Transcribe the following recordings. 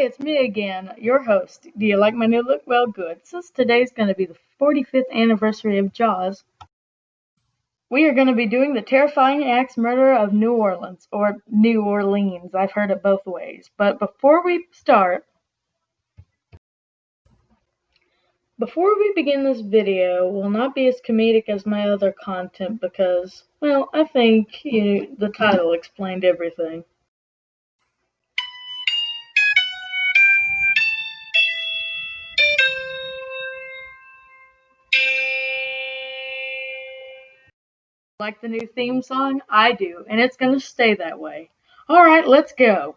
Hi, it's me again, your host. Do you like my new look? Well, good. Since today's going to be the 45th anniversary of Jaws, we are going to be doing the terrifying axe murder of New Orleans, or New Orleans. I've heard it both ways. But before we begin this video, will not be as comedic as my other content because, well, I think the title explained everything. Like the new theme song? I do, and it's going to stay that way. Alright, let's go.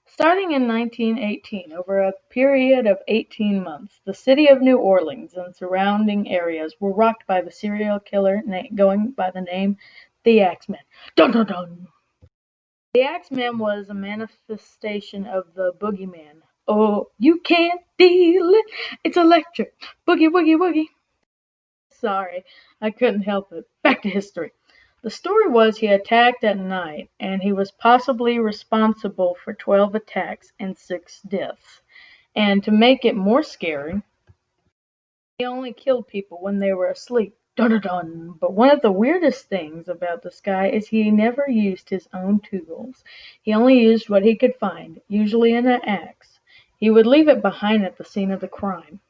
Starting in 1918, over a period of 18 months, the city of New Orleans and surrounding areas were rocked by the serial killer going by the name the Axeman. Dun dun dun! The Axeman was a manifestation of the boogeyman. Oh, you can't feel it! It's electric! Boogie woogie woogie! Sorry, I couldn't help it. Back to history. The story was he attacked at night, and he was possibly responsible for 12 attacks and 6 deaths. And to make it more scary, he only killed people when they were asleep. Dun dun dun! But one of the weirdest things about this guy is he never used his own tools. He only used what he could find, usually an axe. He would leave it behind at the scene of the crime.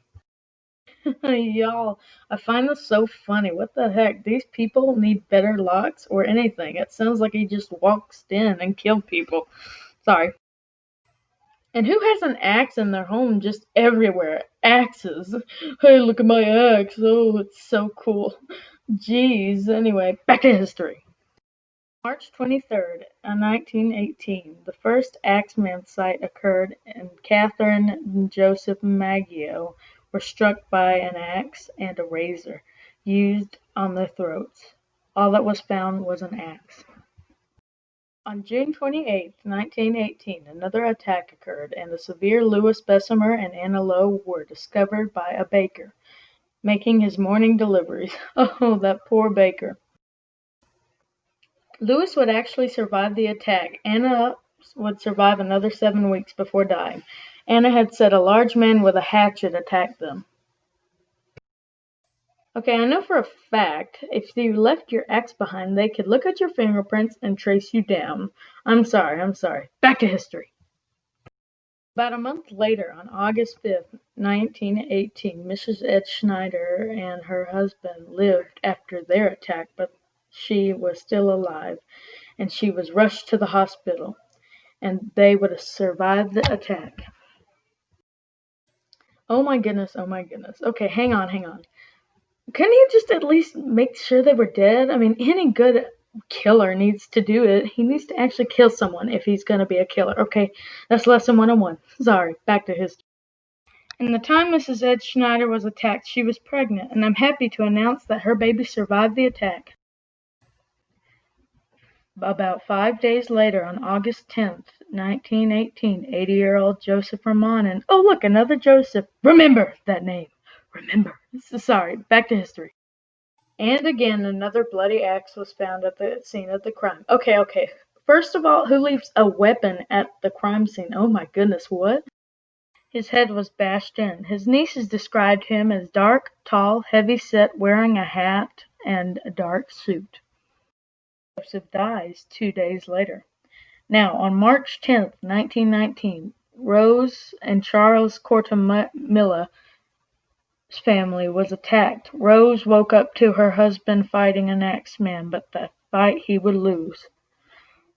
Y'all, I find this so funny. What the heck? These people need better locks or anything. It sounds like he just walks in and killed people. Sorry. And who has an axe in their home just everywhere? Axes. Hey, look at my axe. Oh, it's so cool. Jeez. Anyway, back to history. March 23rd, 1918, the first Axeman site occurred, and Catherine and Joseph Maggio were struck by an axe and a razor used on their throats. All that was found was an axe. On June 28, 1918, another attack occurred, and the severe Louis Bessemer and Anna Lowe were discovered by a baker making his morning deliveries. Oh, that poor baker. Louis would actually survive the attack. Anna would survive another 7 weeks before dying. Anna had said a large man with a hatchet attacked them. Okay, I know for a fact, if you left your axe behind, they could look at your fingerprints and trace you down. I'm sorry. Back to history. About a month later, on August 5th, 1918, Mrs. Ed Schneider and her husband lived after their attack, but she was still alive, and she was rushed to the hospital, and they would have survived the attack. Oh my goodness. Okay, hang on. Couldn't he just at least make sure they were dead? I mean, any good killer needs to do it. He needs to actually kill someone if he's going to be a killer. Okay, that's lesson 101. Sorry, back to history. In the time Mrs. Ed Schneider was attacked, she was pregnant, and I'm happy to announce that her baby survived the attack. About 5 days later, on August 10th, 1918, 80-year-old Joseph Ramon and, oh look, another Joseph. Remember that name. Remember. Sorry, back to history. And again, another bloody axe was found at the scene of the crime. Okay. First of all, who leaves a weapon at the crime scene? Oh my goodness, what? His head was bashed in. His nieces described him as dark, tall, heavy-set, wearing a hat and a dark suit. Joseph dies 2 days later. Now, on March 10th, 1919, Rose and Charles Cortamilla's family was attacked. Rose woke up to her husband fighting an Axeman, but the fight he would lose.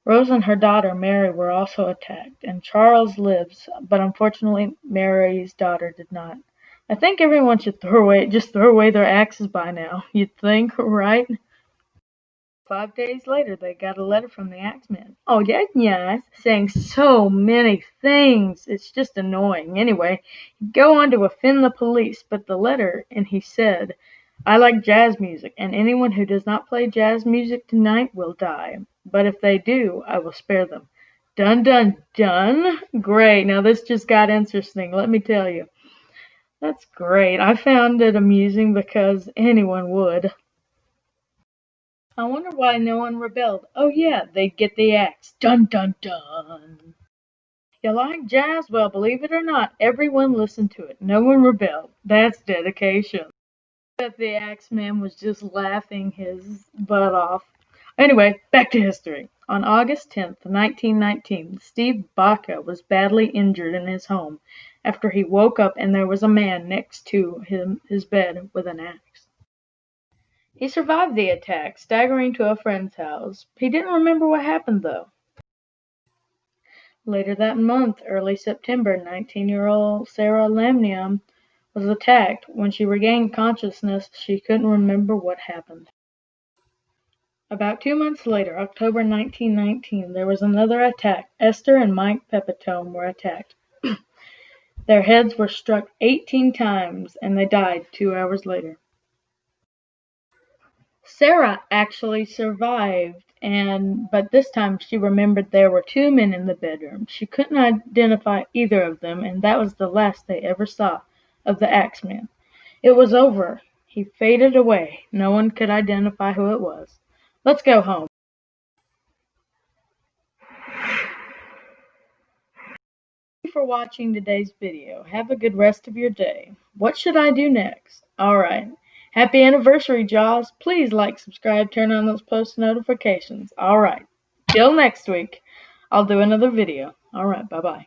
Rose and her daughter Mary were also attacked, and Charles lives, but unfortunately Mary's daughter did not. I think everyone should throw away their axes by now. You'd think, right? 5 days later, they got a letter from the Axeman. Oh, that's nice. Saying so many things. It's just annoying. Anyway, he'd go on to offend the police, but the letter, and he said, I like jazz music, and anyone who does not play jazz music tonight will die. But if they do, I will spare them. Dun dun dun. Great. Now this just got interesting, let me tell you. That's great. I found it amusing because anyone would. I wonder why no one rebelled. Oh yeah, they'd get the axe. Dun dun dun. You like jazz? Well, believe it or not, everyone listened to it. No one rebelled. That's dedication. But the Axeman was just laughing his butt off. Anyway, back to history. On August 10th, 1919, Steve Baca was badly injured in his home after he woke up and there was a man next to his bed with an axe. He survived the attack, staggering to a friend's house. He didn't remember what happened, though. Later that month, early September, 19-year-old Sarah Lamnium was attacked. When she regained consciousness, she couldn't remember what happened. About 2 months later, October 1919, there was another attack. Esther and Mike Pepitone were attacked. Their heads were struck 18 times and they died 2 hours later. Sarah actually survived, but this time she remembered there were two men in the bedroom. She couldn't identify either of them, and that was the last they ever saw of the Axeman. It was over. He faded away. No one could identify who it was. Let's go home. Thank you for watching today's video. Have a good rest of your day. What should I do next? Alright. Happy anniversary, Jaws. Please like, subscribe, turn on those post notifications. Alright. Till next week, I'll do another video. Alright, bye-bye.